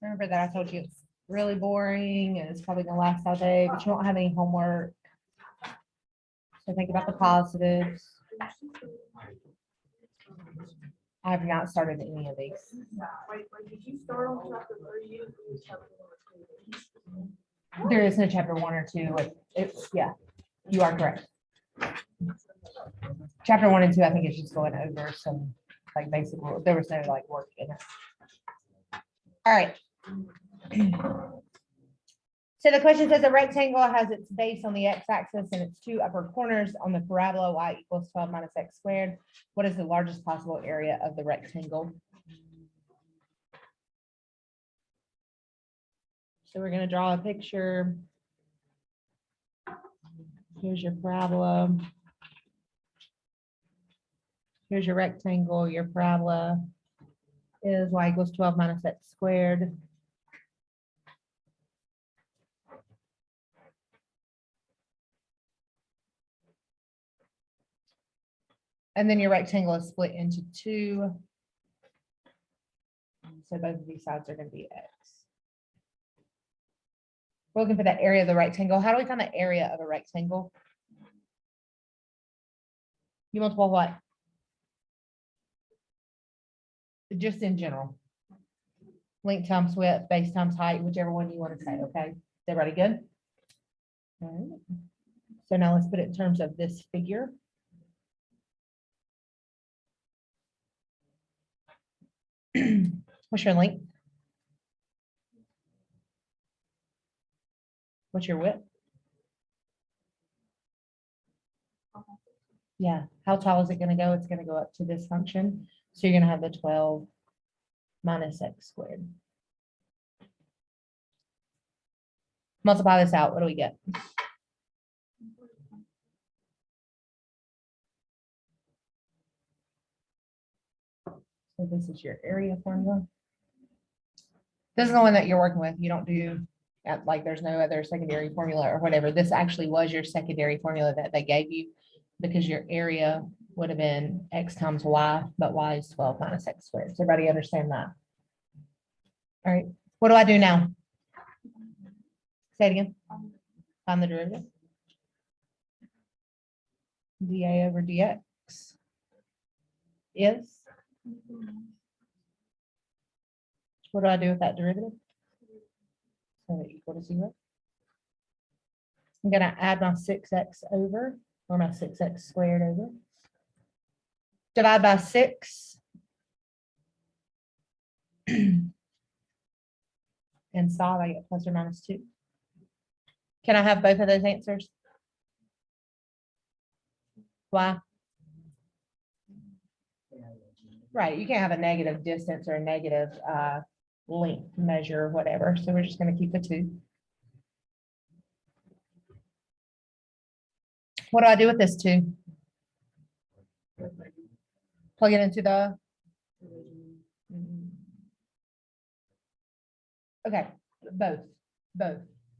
Remember that I told you it's really boring and it's probably gonna last all day, but you won't have any homework. So think about the positives. I have not started any of these. Did you start on chapter 3? There is no chapter 1 or 2. It's, yeah, you are correct. Chapter 1 and 2, I think it's just going over some like basic rules. There was no like work in it. All right. So the question says a rectangle has its base on the x-axis and its two upper corners on the parabola y equals 12 minus x squared. What is the largest possible area of the rectangle? So we're going to draw a picture. Here's your parabola. Here's your rectangle. Your parabola is y equals 12 minus x squared. And then your rectangle is split into two. So both of these sides are going to be x. We're looking for the area of the rectangle. How do we find the area of a rectangle? You multiply what? Just in general. Length times width, base times height, whichever one you want to say, okay? Is everybody good? All right. So now let's put it in terms of this figure. What's your length? What's your width? Yeah, how tall is it going to go? It's going to go up to this function. So you're going to have the 12 minus x squared. Multiply this out. What do we get? So this is your area formula. This is the one that you're working with. You don't do like there's no other secondary formula or whatever. This actually was your secondary formula that they gave you because your area would have been x times y, but y is 12 minus x squared. Does everybody understand that? All right. What do I do now? Say it again. Find the derivative. dA over dx is. What do I do with that derivative? So that equal to 0. I'm going to add my 6x over, or my 6x squared over. Divide by 6. And solve, I get plus or minus 2. Can I have both of those answers? Why? Right, you can't have a negative distance or a negative length measure or whatever. So we're just going to keep the 2. What do I do with this 2? Plug it into the. Okay, both.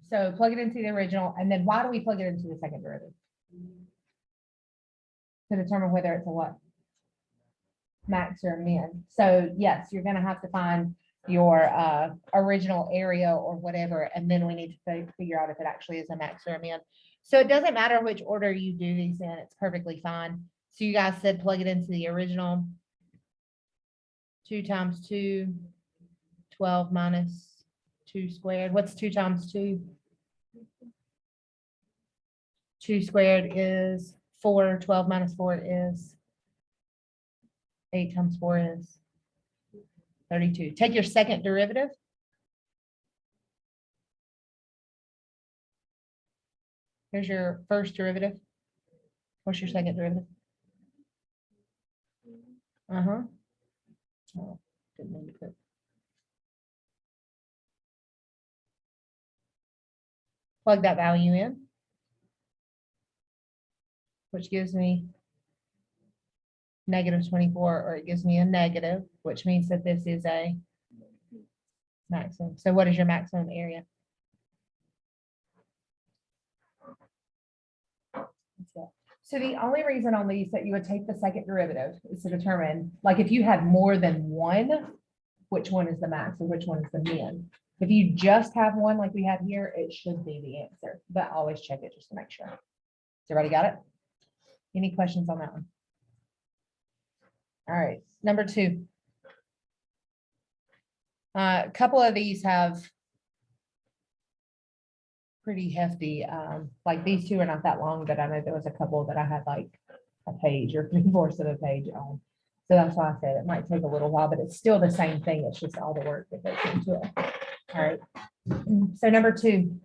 So plug it into the original, and then why do we plug it into the second derivative? To determine whether it's a what? Max or min. So yes, you're gonna have to find your original area or whatever, and then we need to figure out if it actually is a max or a min. So it doesn't matter which order you do these in, it's perfectly fine. So you guys said plug it into the original. 2 times 2, 12 minus 2 squared. What's 2 times 2? 2 squared is 4. 12 minus 4 is 8 times 4 is 32. Take your second derivative. Here's your first derivative. What's your second derivative? Oh, didn't mean to put. Plug that value in, which gives me negative 24, or it gives me a negative, which means that this is a maximum. So what is your maximum area? So the only reason on these that you would take the second derivative is to determine, like if you had more than one, which one is the max or which one is the min. If you just have one like we have here, it should be the answer, but always check it just to make sure. Everybody got it? Any questions on that one? All right, number 2. A couple of these have pretty hefty, like these 2 are not that long, but I know there was a couple that I had like a page or 3/4 of a page on. So that's why I said it might take a little while, but it's still the same thing. It's just all the work that goes into it. All right. So number 2,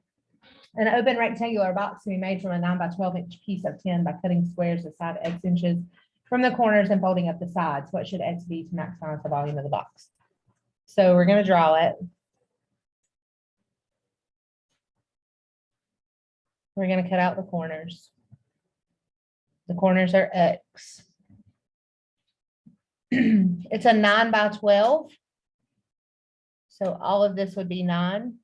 an open rectangular box can be made from a 9 by 12 inch piece of tin by cutting squares the side X inches from the corners and folding up the sides. What should X be to maximize the volume of the box? So we're going to draw it. We're going to cut out the corners. The corners are X. It's a 9 by 12. So all of this would be 9.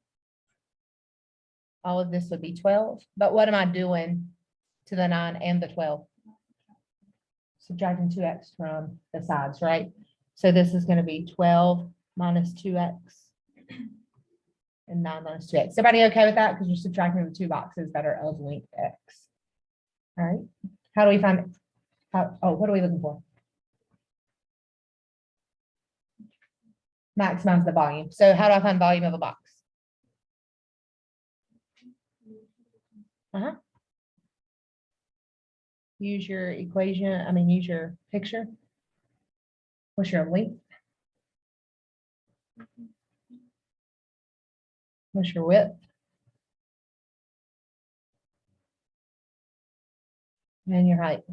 All of this would be 12. But what am I doing to the 9 and the 12? Subtracting 2x from the sides, right? So this is going to be 12 minus 2x and 9 minus 2x. Everybody okay with that? Because you're subtracting the 2 boxes that are of length x. All right. How do we find it? What are we looking for? Maximize the volume. So how do I find volume of a box? Use your equation, use your picture. What's your length? What's your width? And your height.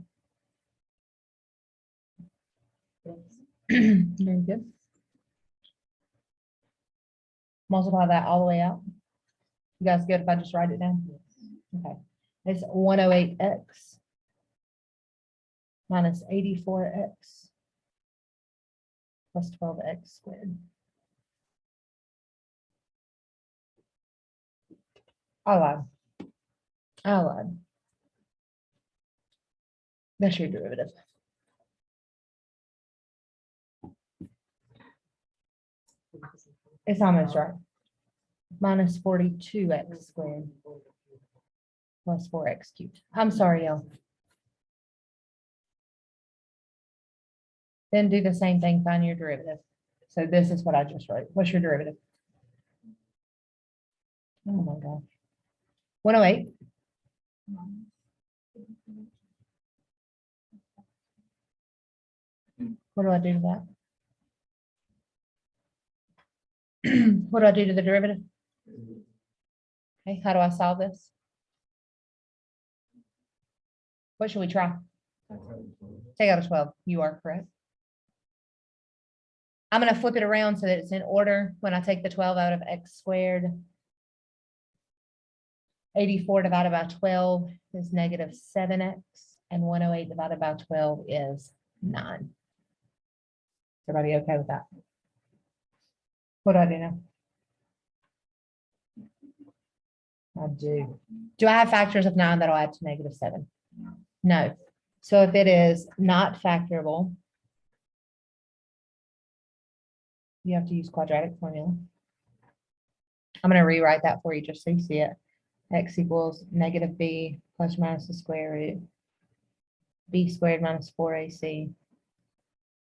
Very good. Multiply that all the way out. You guys good if I just write it down? Okay. It's 108x minus 84x plus 12x squared. I lied. That's your derivative. It's almost right. Minus 42x squared plus 4x cubed. I'm sorry, y'all. Then do the same thing, find your derivative. So this is what I just wrote. What's your derivative? Oh my gosh. 108. What do I do to that? What do I do to the derivative? Okay, how do I solve this? What should we try? Take out a 12. You are correct. I'm going to flip it around so that it's in order. When I take the 12 out of x squared, 84 divided by 12 is negative 7x, and 108 divided by 12 is 9. Everybody okay with that? What do I do now? I do. Do I have factors of 9 that'll add to negative 7? No. So if it is not factorable, you have to use quadratic formula. I'm going to rewrite that for you just so you see it. X equals negative b plus or minus the square root b squared minus 4ac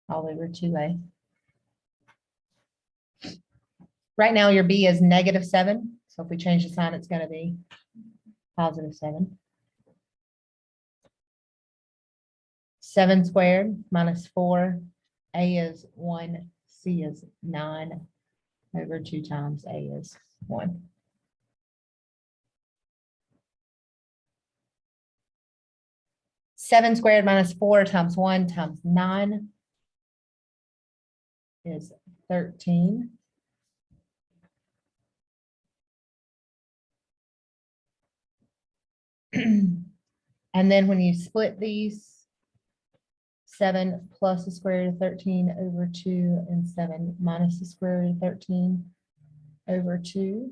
all over 2a. Right now your b is negative 7. So if we change the sign, it's going to be positive 7. 7 squared minus 4. A is 1. C is 9 over 2 times A is 1. Seven squared minus 4 times 1 times 9 is 13. And then when you split these, 7 plus the square root of 13 over 2 and 7 minus the square root of 13 over 2.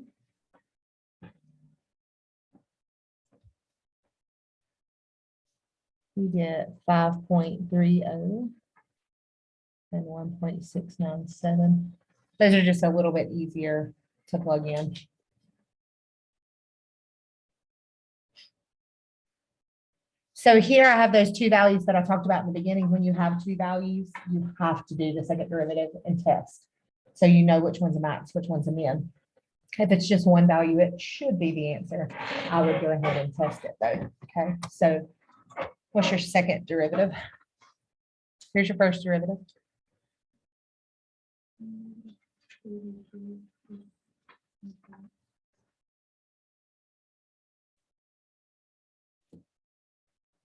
We get 5.30 and 1.697. Those are just a little bit easier to plug in. So here I have those two values that I talked about in the beginning. When you have two values, you have to do the second derivative and test. So you know which one's a max, which one's a min. If it's just one value, it should be the answer. I would go ahead and test it though. Okay, so what's your second derivative? Here's your first derivative.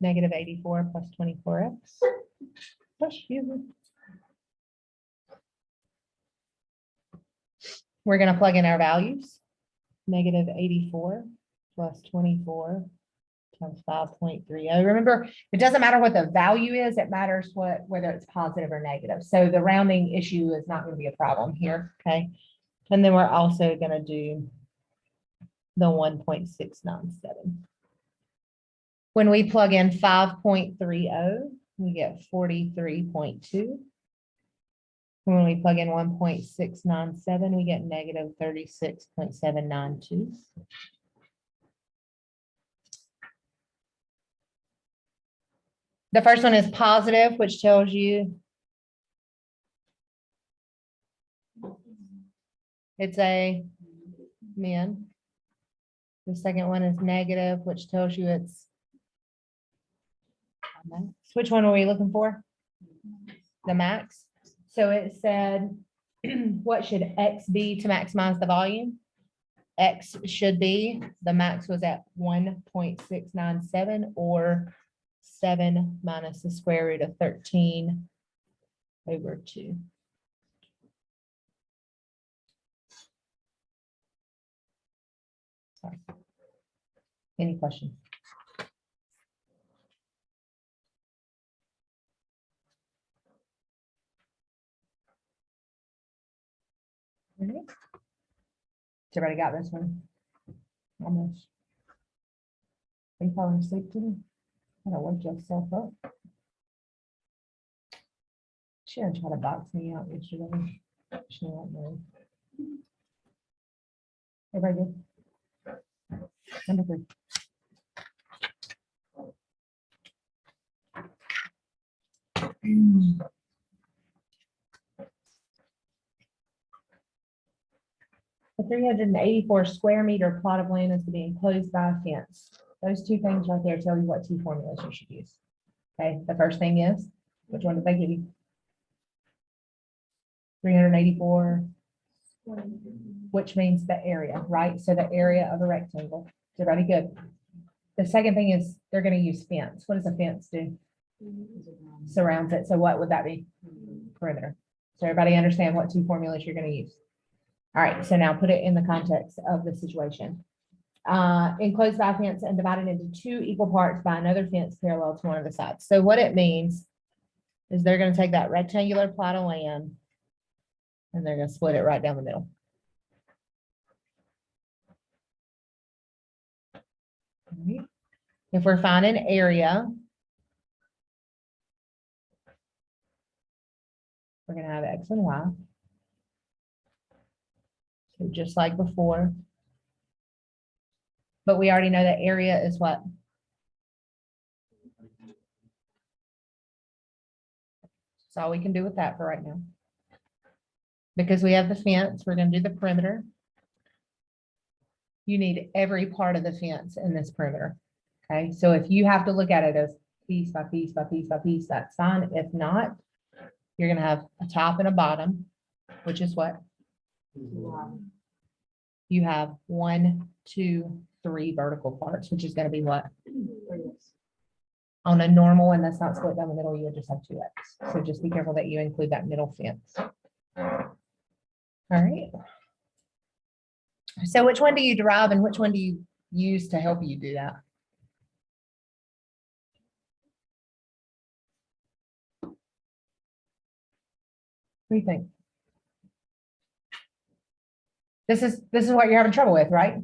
Negative 84 plus 24x. Excuse me. We're going to plug in our values. Negative 84 plus 24 times 5.30. Remember, it doesn't matter what the value is, it matters whether it's positive or negative. So the rounding issue is not going to be a problem here, okay? And then we're also going to do the 1.697. When we plug in 5.30, we get 43.2. When we plug in 1.697, we get negative 36.792. The first one is positive, which tells you it's a min. The second one is negative, which tells you it's a max. Which one are we looking for? The max. So it said, what should X be to maximize the volume? X should be, the max was at 1.697 or 7 minus the square root of 13 over 2. Sorry. Any questions? All right. Everybody got this one? Almost. Are you falling asleep to me? I don't wake yourself up. She didn't try to box me out yesterday. She won't know. Everybody good? Number 3. The 384 square meter plot of land is to be enclosed by a fence. Those two things right there tell you what two formulas you should use. Okay, the first thing is, which one did they give you? 384, which means the area, right? So the area of a rectangle. Is everybody good? The second thing is they're going to use fence. What does a fence do? Surrounds it. So what would that be? Perimeter. So everybody understand what two formulas you're going to use. All right, so now put it in the context of the situation. Enclosed by a fence and divided into 2 equal parts by another fence parallel to one of the sides. So what it means is they're going to take that rectangular plot of land and they're going to split it right down the middle. All right. If we're finding area, we're going to have X and Y. So just like before. But we already know that area is what? That's all we can do with that for right now. Because we have the fence, we're going to do the perimeter. You need every part of the fence in this perimeter. Okay, so if you have to look at it as piece by piece by piece by piece, that's fine. If not, you're going to have a top and a bottom, which is what? You have 1, 2, 3 vertical parts, which is going to be what? On a normal one that's not split down the middle, you would just have 2x. So just be careful that you include that middle fence. All right. So which one do you derive and which one do you use to help you do that? What do you think? This is what you're having trouble with, right?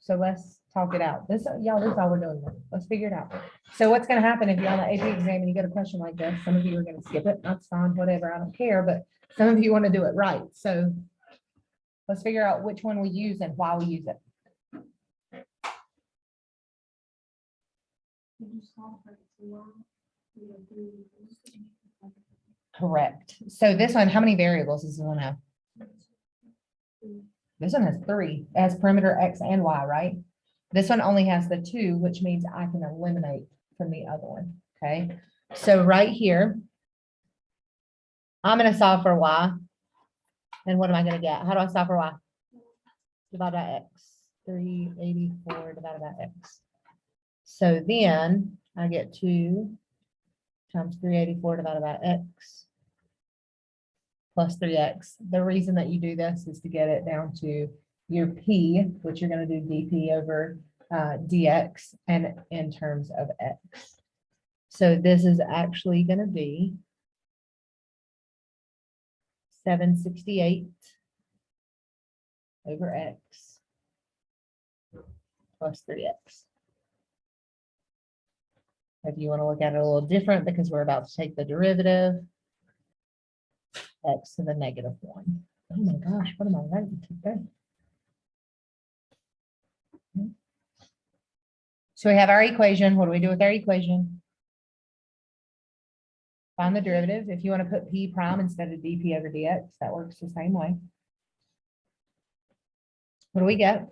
So let's talk it out. This is all we're doing. Let's figure it out. So what's going to happen if you're on the AP exam and you get a question like this? Some of you are going to skip it. That's fine, whatever. I don't care. But some of you want to do it right. So Let's figure out which one we use and why we use it. Correct. So this one, how many variables does this one have? This one has 3. It has perimeter X and Y, right? This one only has the 2, which means I can eliminate from the other one, okay? So right here, I'm gonna solve for Y. And what am I gonna get? How do I solve for Y? Divided by X, 384 divided by X. So then I get 2 times 384 divided by X plus 3X. The reason that you do this is to get it down to your P, which you're gonna do dP over dx and in terms of X. So this is actually gonna be 768 over X plus 3X. If you want to look at it a little different, because we're about to take the derivative, X to the -1. Oh my gosh, what am I writing today? So we have our equation. What do we do with our equation? Find the derivative. If you want to put P prime instead of dP over dx, that works the same way. What do we get?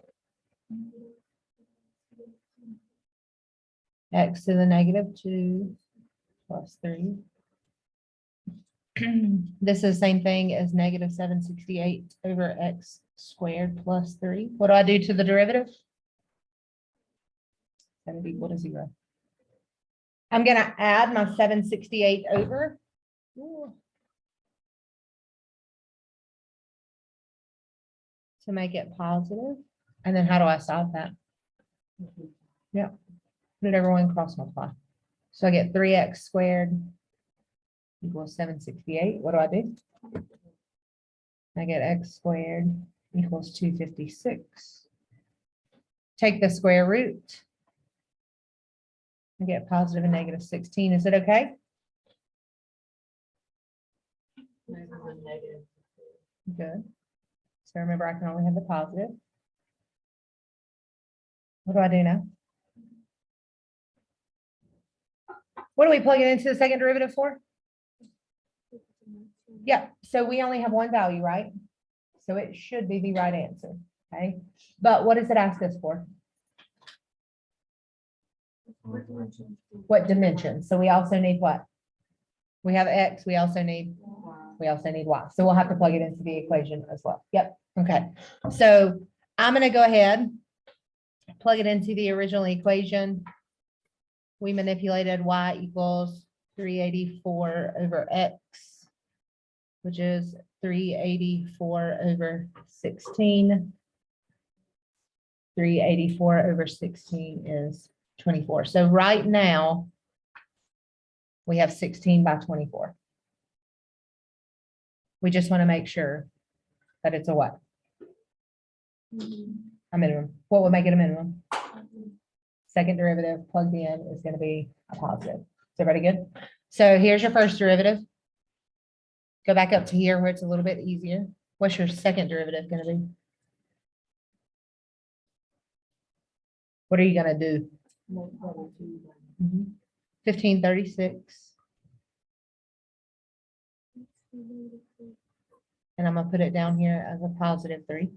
X to the -2 plus 3. This is the same thing as -768 over X squared plus 3. What do I do to the derivative? That would equal to 0. I'm gonna add my 768 over. To make it positive. And then how do I solve that? Yeah. Put it over 1, cross multiply. So I get 3x squared equals 768. What do I do? I get x squared equals 256. Take the square root. I get positive and -16. Is it okay? Good. So remember, I can only have the positive. What do I do now? What are we plugging into the second derivative for? Yeah, so we only have one value, right? So it should be the right answer, okay? But what does it ask us for? What dimension? So we also need what? We have X, we also need Y. So we'll have to plug it into the equation as well. Yep, okay. So I'm gonna go ahead, plug it into the original equation. We manipulated Y equals 384 over X, which is 384 over 16. 384 over 16 is 24. So right now, we have 16 by 24. We just want to make sure that it's a what? A minimum. What would make it a minimum? Second derivative plugged in is going to be a positive. Is everybody good? So here's your first derivative. Go back up to here where it's a little bit easier. What's your second derivative going to be? What are you going to do? 1536. And I'm going to put it down here as a positive 3.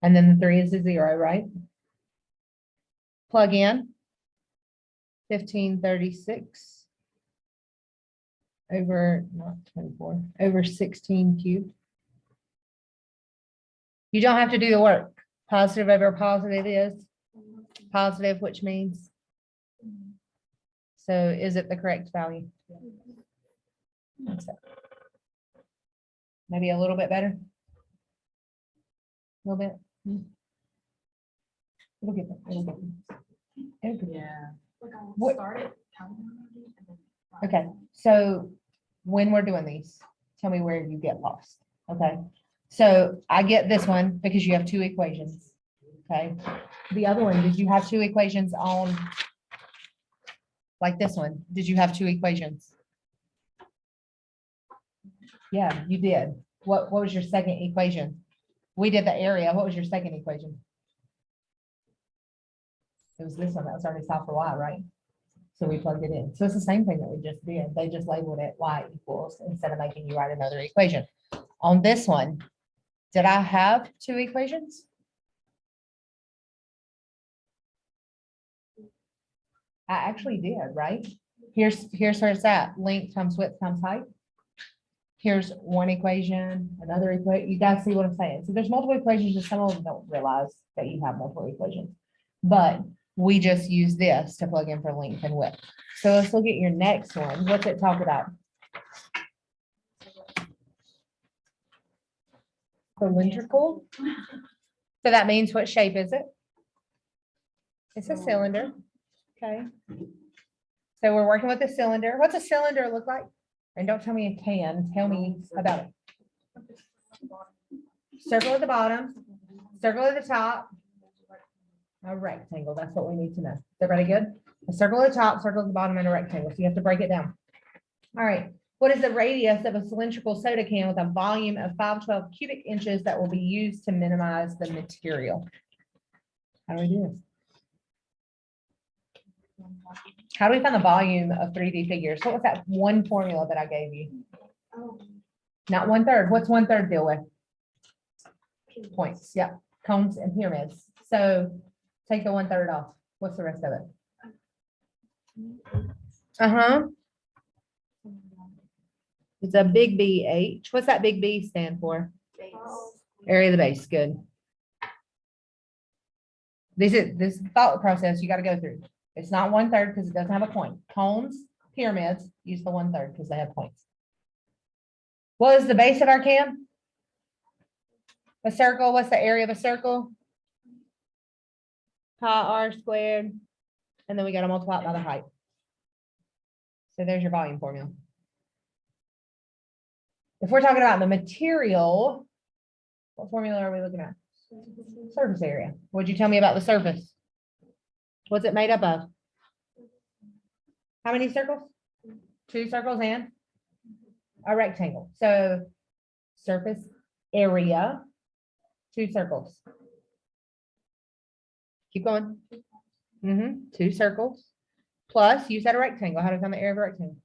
And then the 3 is a 0, right? Plug in 1536 over, not 24, over 16 cubed. You don't have to do the work. Positive over positive is positive, which means. So is it the correct value? So, maybe a little bit better. A little bit. It'll get there. It'll get there. It'll get there. What- Okay, so when we're doing these, tell me where you get lost. Okay, so I get this one because you have 2 equations. Okay, the other one, did you have 2 equations on? Like this one, did you have 2 equations? Yeah, you did. What was your second equation? We did the area. What was your second equation? It was this one that was already solved for y, right? So we plugged it in. So it's the same thing that we just did. They just labeled it y equals instead of making you write another equation. On this one, did I have two equations? I actually did, right? Here's where it's at. Length times width times height. Here's one equation, another equation. You guys see what I'm saying? So there's multiple equations, and some of them don't realize that you have multiple equations. But we just use this to plug in for length and width. So let's look at your next one. What's it talk about? Cylindrical. So that means what shape is it? It's a cylinder. Okay. So we're working with a cylinder. What's a cylinder look like? And don't tell me a can. Tell me about it. Circle at the bottom, circle at the top. A rectangle. That's what we need to know. Is everybody good? A circle at the top, circle at the bottom, and a rectangle. So you have to break it down. All right. What is the radius of a cylindrical soda can with a volume of 512 cubic inches that will be used to minimize the material? How do we do this? How do we find the volume of 3D figures? What was that one formula that I gave you? Not 1/3. What's 1/3 deal with? Points. Yep. Cones and pyramids. So take the 1/3 off. What's the rest of it? It's a big BH. What's that big B stand for? Area of the base. Good. This thought process you got to go through. It's not 1/3 because it doesn't have a point. Cones, pyramids, use the 1/3 because they have points. What is the base of our can? A circle. What's the area of a circle? Pi r squared. And then we got to multiply it by the height. So there's your volume formula. If we're talking about the material, what formula are we looking at? Surface area. What'd you tell me about the surface? What's it made up of? How many circles? 2 circles and a rectangle. So surface area, 2 circles. Keep going. 2 circles. Plus, you said a rectangle. How to find the area of a rectangle?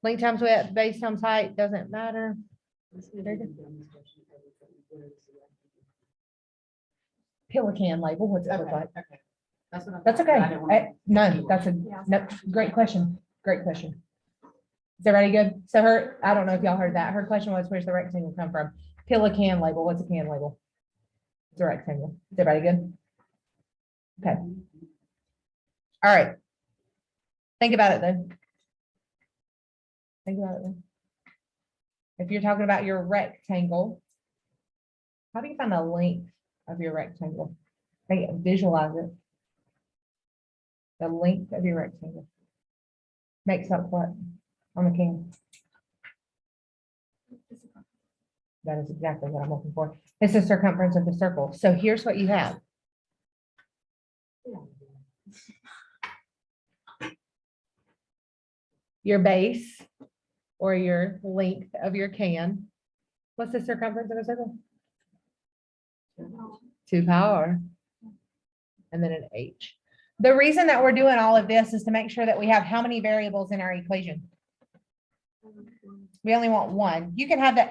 Length times width, base times height, doesn't matter. Pelican label, what's it look like? That's okay. No, that's a no, great question. Great question. Is everybody good? So I don't know if y'all heard that. Her question was, where's the rectangle come from? Pelican label. What's a can label? It's a rectangle. Is everybody good? Okay. All right. Think about it then. Think about it then. If you're talking about your rectangle, how do you find the length of your rectangle? Visualize it. The length of your rectangle makes up what on the can? That is exactly what I'm looking for. It's the circumference of the circle. So here's what you have. Your base or your length of your can. What's the circumference of a circle? 2 power. And then an H. The reason that we're doing all of this is to make sure that we have how many variables in our equation? We only want one. You can have the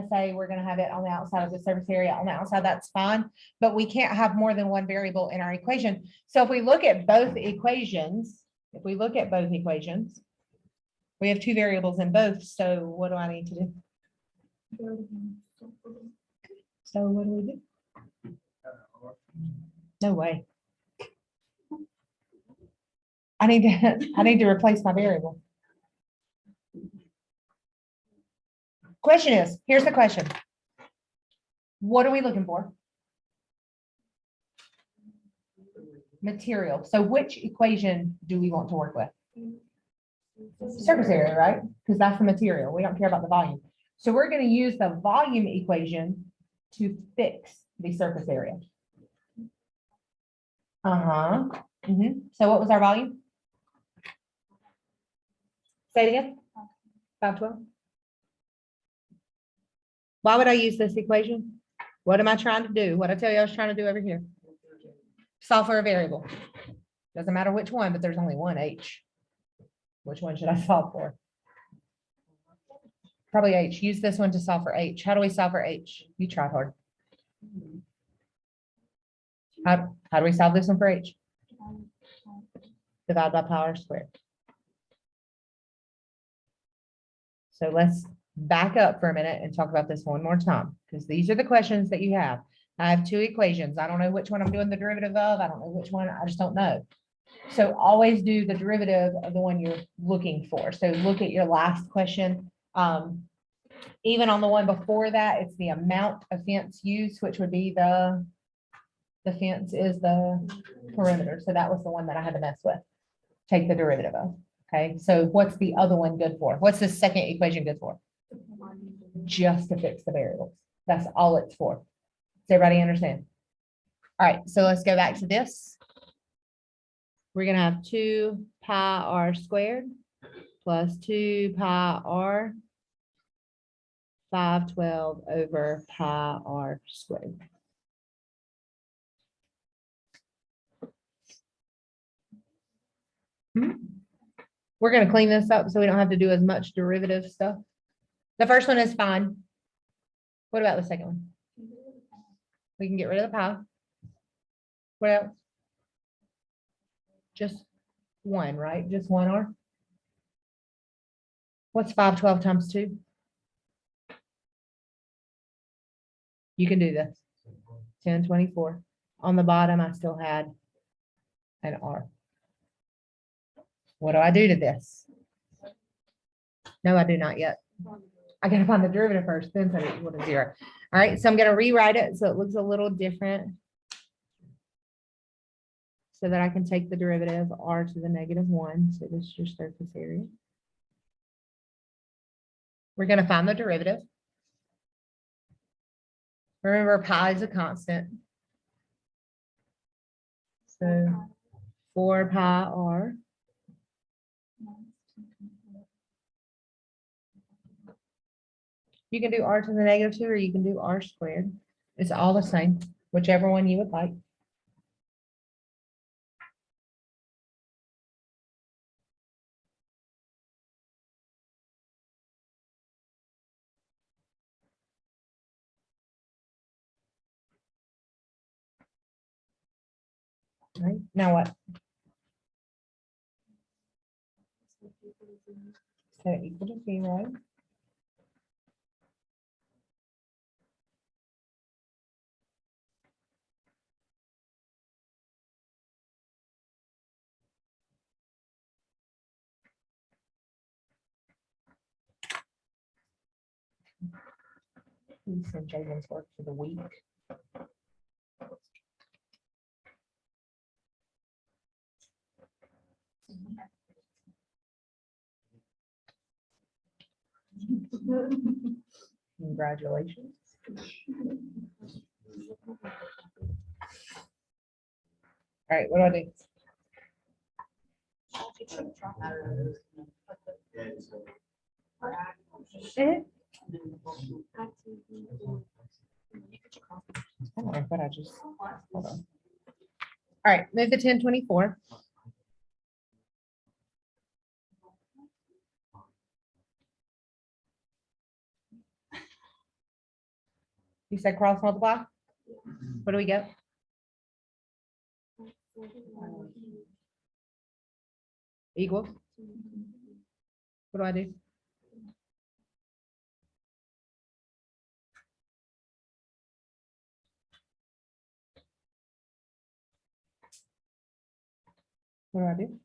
SA, we're going to have it on the outside of the surface area on the outside, that's fine, but we can't have more than one variable in our equation. So if we look at both equations, we have 2 variables in both. So what do I need to do? So what do we do? No way. I need to replace my variable. Question is, here's the question. What are we looking for? Material. So which equation do we want to work with? Surface area, right? Because that's the material. We don't care about the volume. So we're going to use the volume equation to fix the surface area. So what was our volume? Say it again. 512. Why would I use this equation? What am I trying to do? What I tell you I was trying to do over here? Solve for a variable. Doesn't matter which one, but there's only one H. Which one should I solve for? Probably H. Use this one to solve for H. How do we solve for H? You tried hard. How do we solve this one for H? Divide by pi r squared. So let's back up for a minute and talk about this one more time, because these are the questions that you have. I have two equations. I don't know which one I'm doing the derivative of. I don't know which one. I just don't know. So always do the derivative of the one you're looking for. So look at your last question. Even on the one before that, it's the amount of fence use, which would be the fence is the perimeter. So that was the one that I had to mess with. Take the derivative of. Okay, so what's the other one good for? What's the second equation good for? Just to fix the variables. That's all it's for. Does everybody understand? All right, so let's go back to this. We're gonna have 2 pi r squared plus 2 pi r 512 over pi r squared. We're gonna clean this up so we don't have to do as much derivative stuff. The first one is fine. What about the second one? We can get rid of the pi. What else? Just one, right? Just one r. What's 512 times 2? You can do this. 1024. On the bottom, I still had an r. What do I do to this? No, I do not yet. I gotta find the derivative first, then set it equal to 0. All right, so I'm gonna rewrite it so it looks a little different. So that I can take the derivative r to the -1. So this is your surface area. We're gonna find the derivative. Remember, pi is a constant. So 4 pi r. You can do r to the -2 or you can do r squared. It's all the same, whichever one you would like. All right, now what? Set it equal to 0. Please send Jalen's work for the week. Congratulations. All right, what do I do? I don't know what I just, hold on. All right, move the 1024. You said cross multiply? What do we get? Equals? What do I do? What do I do?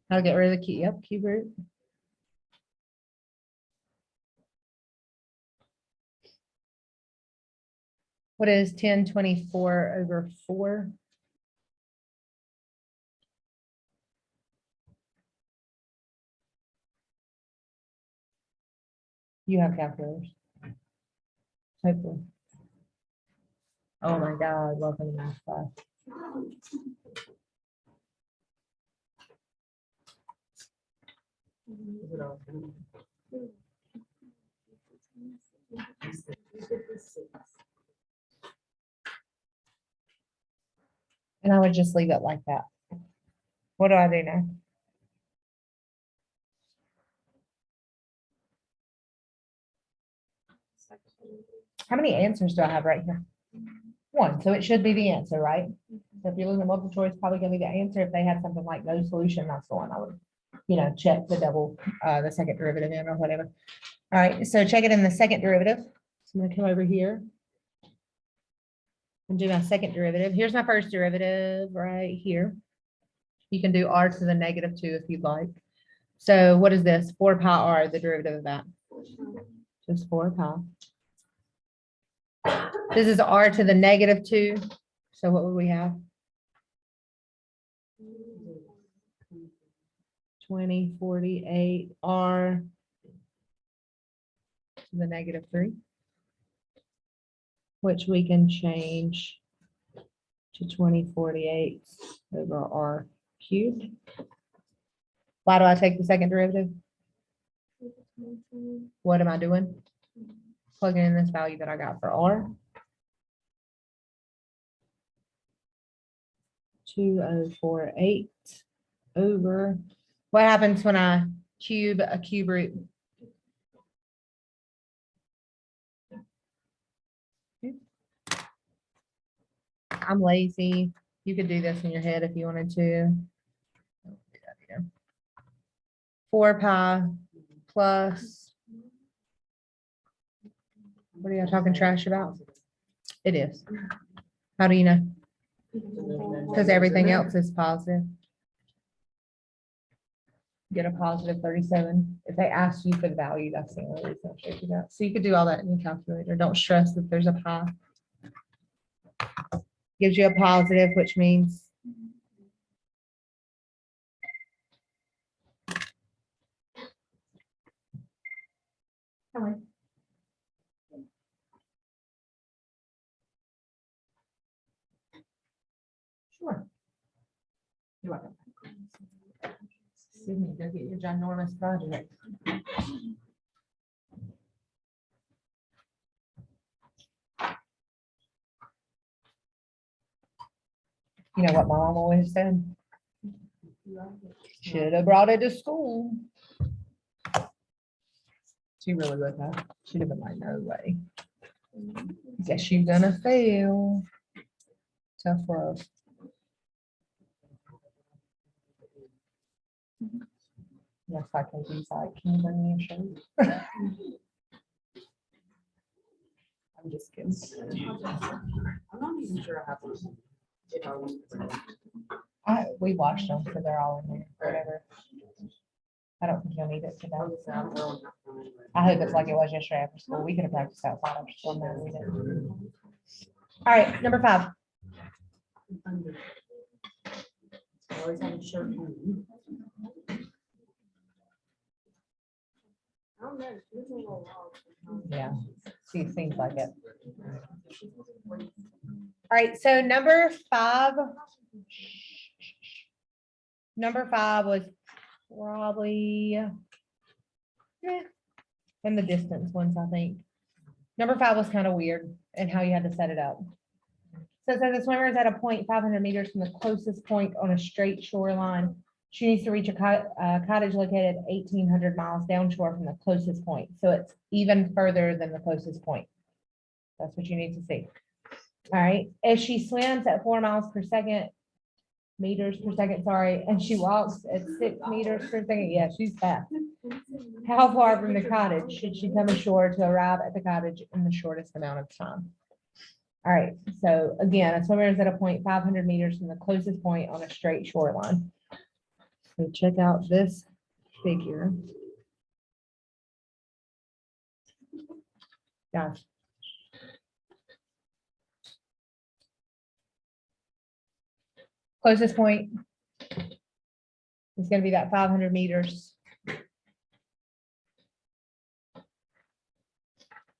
How to get rid of the cube? Yep, cube root. What is 1024 over 4? You have calculators. Hopefully. Oh my God, welcome to math class. And I would just leave it like that. What do I do now? How many answers do I have right here? One, so it should be the answer, right? So if you're looking at multiple choice, probably gonna be the answer. If they had something like no solution, that's the one I would, check the second derivative in or whatever. All right, so check it in the second derivative. So I'm gonna come over here and do my second derivative. Here's my first derivative right here. You can do r to the -2 if you'd like. So what is this? 4 pi r, the derivative of that? Just 4 pi. This is r to the -2. So what would we have? 20, 48 r to the -3, which we can change to 2048 over r cubed. Why do I take the second derivative? What am I doing? Plugging in this value that I got for r. 2048 over, what happens when I cube a cube root? I'm lazy. You could do this in your head if you wanted to. 4 pi plus, what are y'all talking trash about? It is. How do you know? Because everything else is positive. Get a positive 37. If they ask you for the value, that's the only reason I'll show you that. So you could do all that in your calculator. Don't stress that there's a pi. Gives you a positive, which means sure. You're welcome. Sydney, go get your ginormous project. You know what my mom always said? Should have brought it to school. She really would have. She'd have been like, no way. Guess you're gonna fail. Tough love. Yes, I can be like, can you bring me a shirt? I'm just kidding. I'm not even sure I have one. If I want to. We watched them, so they're all in there, whatever. I don't think you'll need it today. I hope it's like it was yesterday after school. We could have practiced outside after school. No, we didn't. All right, number 5. I always have a shirt on. I don't know, she's a little loud. Yeah, see, seems like it. All right, so number 5. Number 5 was probably in the distance ones, I think. Number 5 was kind of weird and how you had to set it up. So it says the swimmer is at a point 500 meters from the closest point on a straight shoreline. She needs to reach a cottage located 1,800 miles downshore from the closest point. So it's even further than the closest point. That's what you need to see. All right. If she swims at 4 meters per second, sorry, and she walks at 6 meters per second, yeah, she's fast. How far from the cottage should she come ashore to arrive at the cottage in the shortest amount of time? All right, so again, a swimmer is at a point 500 meters from the closest point on a straight shoreline. So check out this figure. Gosh. Closest point is going to be that 500 meters.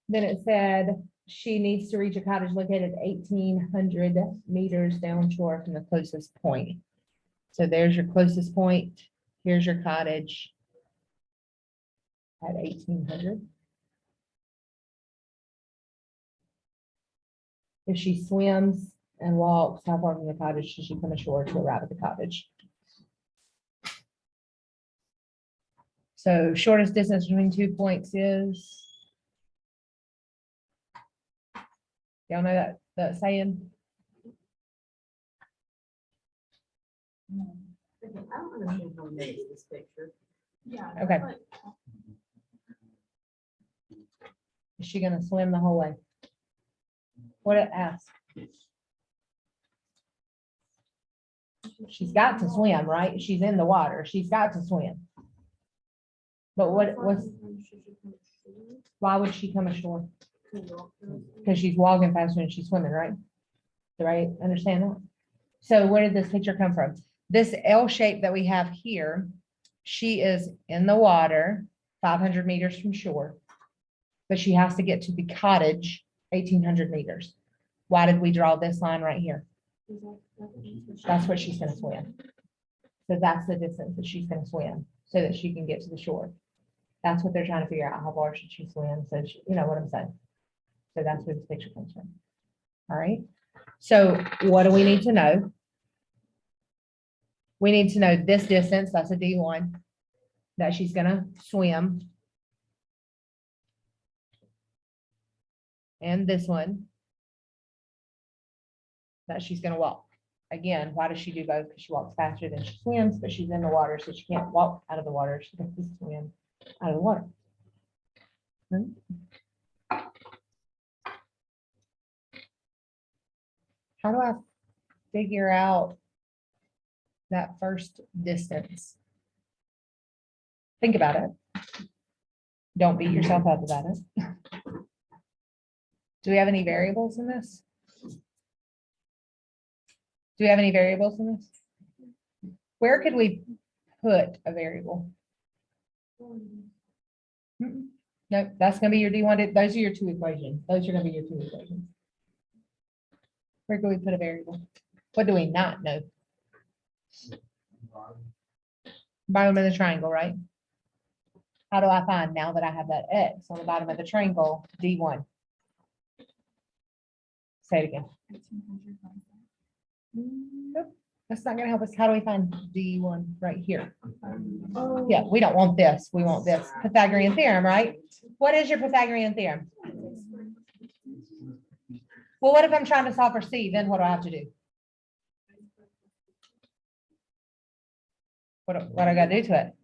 Then it said she needs to reach a cottage located 1,800 meters downshore from the closest point. So there's your closest point. Here's your cottage at 1,800. If she swims and walks, how far from the cottage should she come ashore to arrive at the cottage? So shortest distance between 2 points is. Y'all know that saying? I don't understand how we made this picture. Yeah. Okay. Is she gonna swim the whole way? What it asks? She's got to swim, right? She's in the water. She's got to swim. But why would she come ashore? Because she's walking faster than she's swimming, right? Do I understand that? So where did this picture come from? This L shape that we have here, she is in the water, 500 meters from shore. But she has to get to the cottage, 1,800 meters. Why did we draw this line right here? That's what she's gonna swim. So that's the distance that she's gonna swim so that she can get to the shore. That's what they're trying to figure out. How far should she swim? So you know what I'm saying? So that's where this picture comes from. All right. So what do we need to know? We need to know this distance, that's a D1, that she's gonna swim. And this one, that she's gonna walk. Again, why does she do both? Because she walks faster than she swims, but she's in the water, so she can't walk out of the water. She has to swim out of the water. How do I figure out that first distance? Think about it. Don't beat yourself up about it. Do we have any variables in this? Do we have any variables in this? Where could we put a variable? No, that's gonna be your D1. Those are your two equations. Those are gonna be your two equations. Where can we put a variable? What do we not know? Bottom of the triangle, right? How do I find now that I have that X on the bottom of the triangle, D1? Say it again. Nope, that's not gonna help us. How do we find D1 right here? Yeah, we don't want this. We want this Pythagorean theorem, right? What is your Pythagorean theorem? Well, what if I'm trying to solve for C? Then what do I have to do? What I gotta do to it?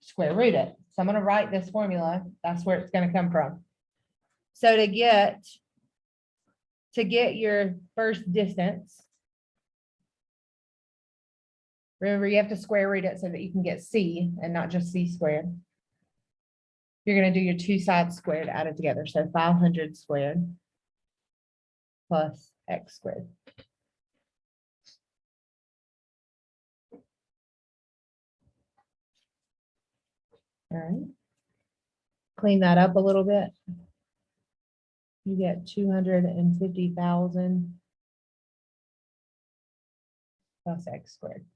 Square root it. So I'm gonna write this formula. That's where it's gonna come from. So to get your first distance, remember you have to square root it so that you can get C and not just C squared. You're gonna do your two sides squared added together. So 500 squared plus X squared. All right. Clean that up a little bit. You get 250,000 plus X squared.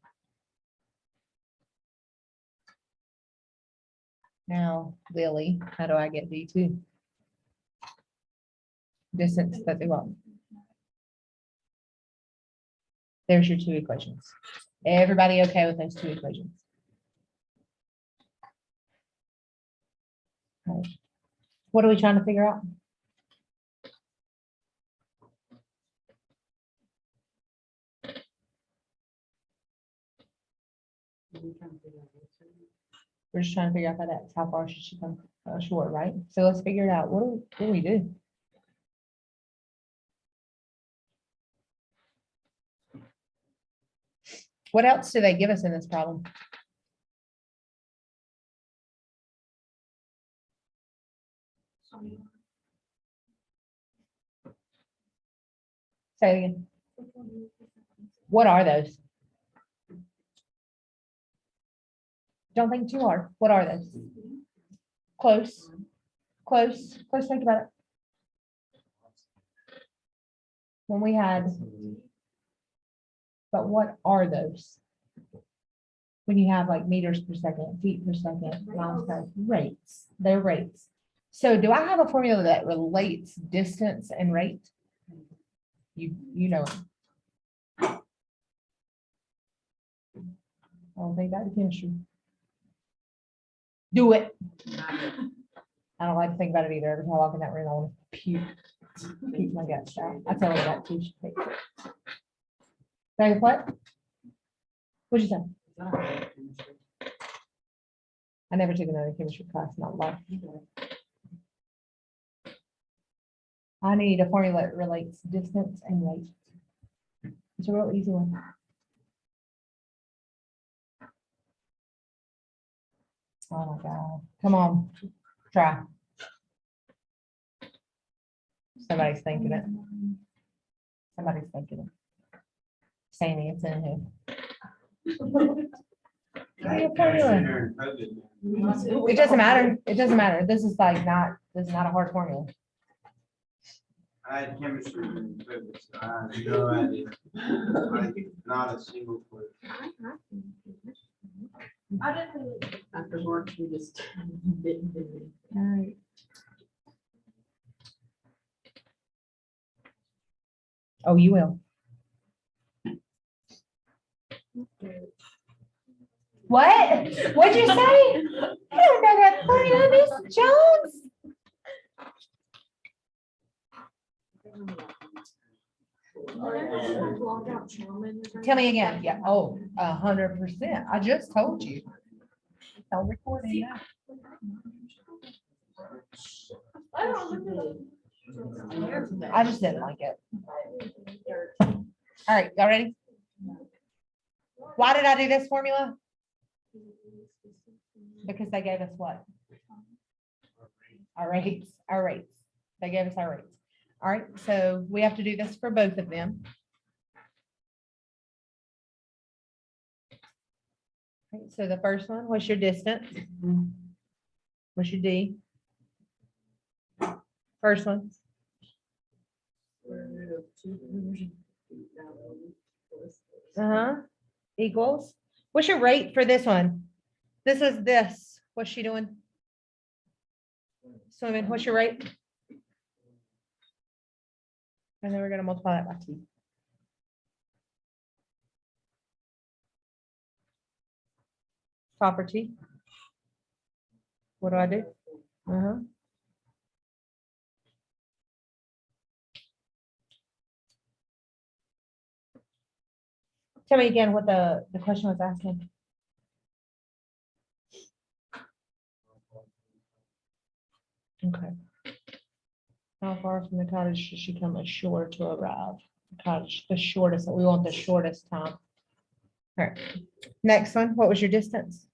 Now, Lily, how do I get D2? Distance that they want. There's your two equations. Everybody okay with those two equations? All right. What are we trying to figure out? We're just trying to figure out that X, how far should she come ashore, right? So let's figure it out. What do we do? What else do they give us in this problem? Say it again. What are those? Don't think too hard. What are those? Close, close, close. Think about it. When we had, but what are those? When you have like meters per second, feet per second, miles per rates, they're rates. So do I have a formula that relates distance and rate? You know. it. I don't think that's chemistry. Do it. I don't like to think about it either. Every time I walk in that room, I want to puke. Puke my guts out. I tell her that too. She hates it. Say what? What'd you say? I never took another chemistry class in my life. I need a formula that relates distance and weight. It's a real easy one. Oh my God. Come on. Try. Somebody's thinking it. Somebody's thinking it. Sammy, it's in here. It doesn't matter. It doesn't matter. This is like not, this is not a hard formula. I had chemistry in physics. I had no idea. Like, not a single clue. After March, we just didn't do it. All right. Oh, you will. What? What'd you say? I don't know that formula, Miss Jones. Tell me again. Yeah. Oh, 100%. I just told you. I'm recording now. I just didn't like it. All right, y'all ready? Why did I do this formula? Because they gave us what? Our rates, our rates. They gave us our rates. All right, so we have to do this for both of them. Okay, so the first one, what's your distance? What's your D? First one, equals. What's your rate for this one? This is this. What's she doing? Swimming. What's your rate? And then we're gonna multiply that by 2. Property. What do I do? Tell me again what the question was asking. Okay. How far from the cottage should she come ashore to arrive? Cottage, the shortest, we want the shortest time. All right. Next one, what was your distance?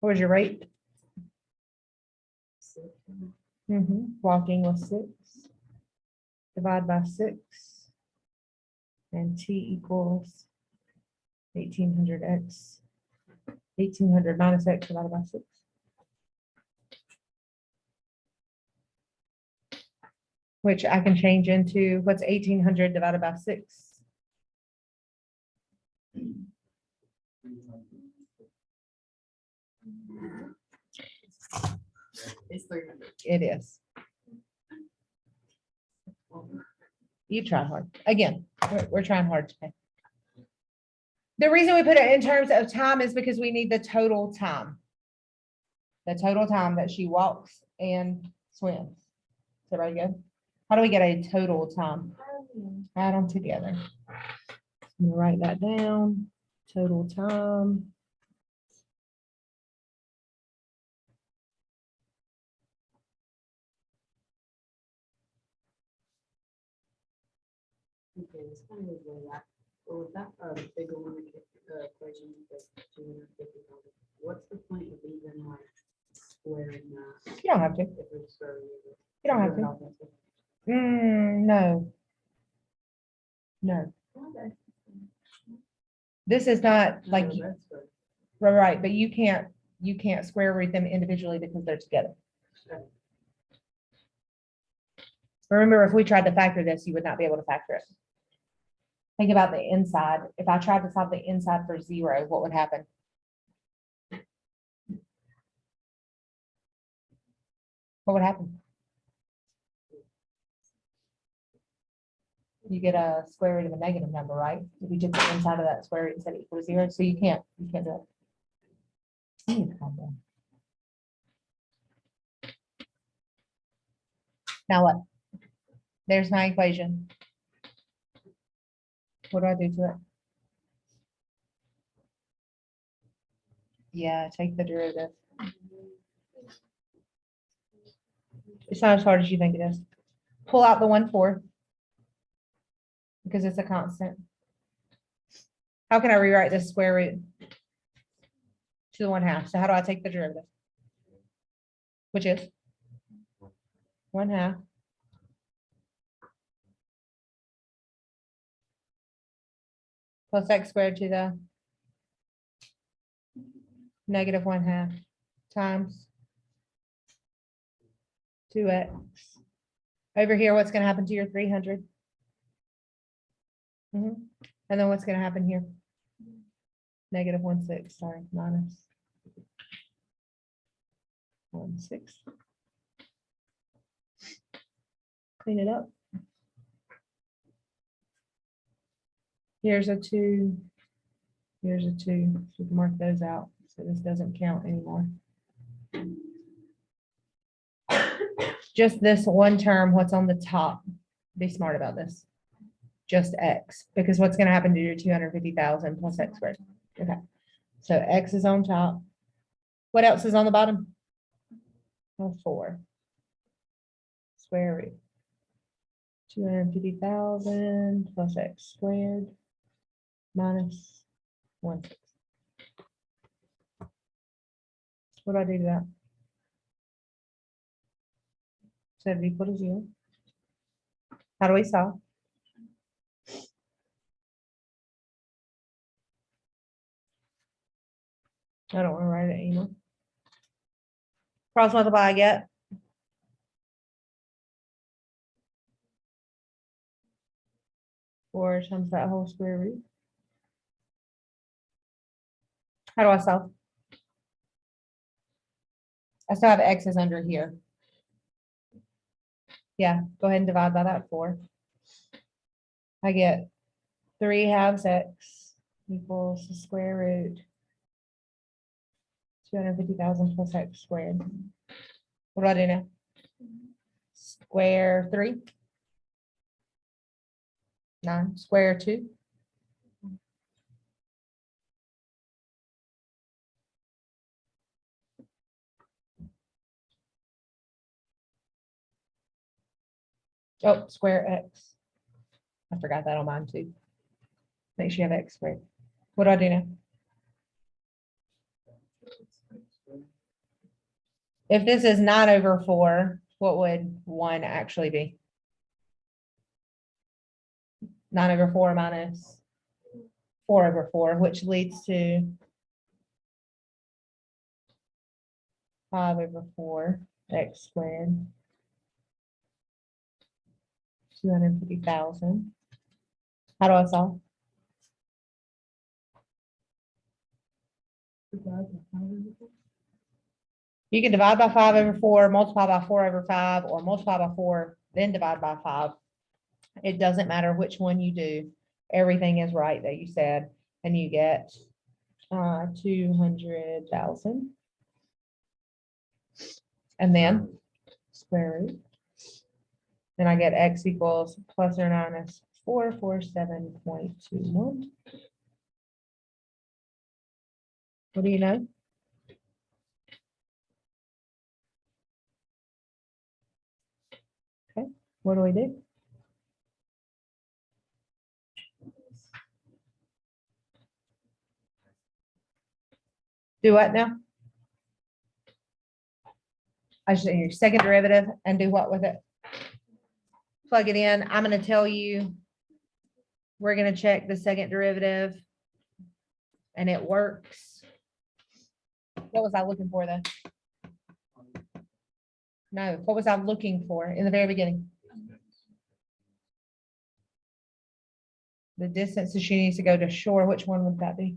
What was your rate? Walking was 6. Divide by 6. And T equals 1800x. 1800 minus x divided by 6. Which I can change into, what's 1800 divided by 6? It's 300. It is. You try hard. Again, we're trying hard today. The reason we put it in terms of time is because we need the total time. The total time that she walks and swims. Is everybody good? How do we get a total time? Add them together. I'm gonna write that down. Total time. Okay, it's kind of way that, well, with that, bigger one, equation, that's 250,000. What's the point of even like squaring that? You don't have to. If it's so. You don't have to. No. No. This is not like, right, but you can't square root them individually because they're together. Remember, if we tried to factor this, you would not be able to factor it. Think about the inside. If I tried to solve the inside for 0, what would happen? What would happen? You get a square root of a negative number, right? If you took the inside of that square root and set it equal to 0, so you can't do it. You need to calm down. Now what? There's my equation. What do I do to it? Yeah, take the derivative. It's not as hard as you think it is. Pull out the 1/4 because it's a constant. How can I rewrite this square root to the 1/2? So how do I take the derivative? Which is 1/2 plus x squared to the negative 1/2 times 2x. Over here, what's going to happen to your 300? And then what's going to happen here? Negative 1/6, sorry, minus 1/6. Clean it up. Here's a 2. Here's a 2. So we can mark those out. So this doesn't count anymore. Just this one term, what's on the top. Be smart about this. Just x, because what's going to happen to your 250,000 plus x squared? Okay. So x is on top. What else is on the bottom? Oh, 4. Square root. 250,000 plus x squared minus 1/6. What do I do to that? Set it equal to 0. How do we solve? I don't want to write it anymore. Cross multiply, I get 4 times that whole square root. How do I solve? I still have x's under here. Yeah, go ahead and divide by that 4. I get 3/2 x equals the square root 250,000 plus x squared. What do I do now? Square 3. 9. Square 2. Oh, square x. I forgot that on mine too. Make sure you have x squared. What do I do now? If this is 9/4, what would 1 actually be? 9/4 minus 4/4, which leads to 5/4 x squared. 250,000. How do I solve? You can divide by 5/4, multiply by 4/5, or multiply by 4, then divide by 5. It doesn't matter which one you do. Everything is right that you said, and you get 200,000. And then square root. Then I get x equals plus or minus 447.21. What do you know? Okay, what do we do? Do what now? I should say your second derivative and do what with it? Plug it in. I'm going to tell you, we're going to check the second derivative and it works. What was I looking for then? No, what was I looking for in the very beginning? The distance that she needs to go to shore. Which one would that be?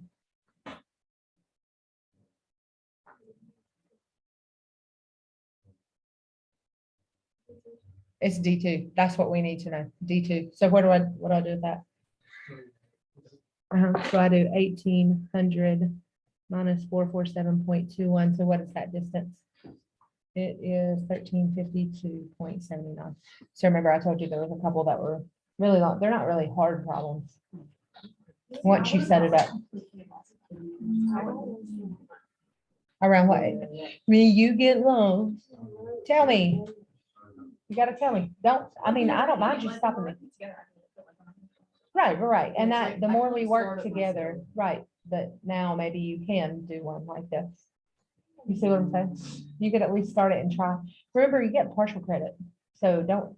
It's D2. That's what we need to know. D2. So what do I do with that? So I do 1,800 minus 447.21. So what is that distance? It is 1,352.79. So remember, I told you there was a couple that were really long. They're not really hard problems. Once you set it up. Around what? When you get low, tell me. You gotta tell me. Don't, I mean, I don't mind you stopping me. Right. And that, the more we work together, right, but now maybe you can do one like this. You see what I'm saying? You could at least start it and try. Remember, you get partial credit, so don't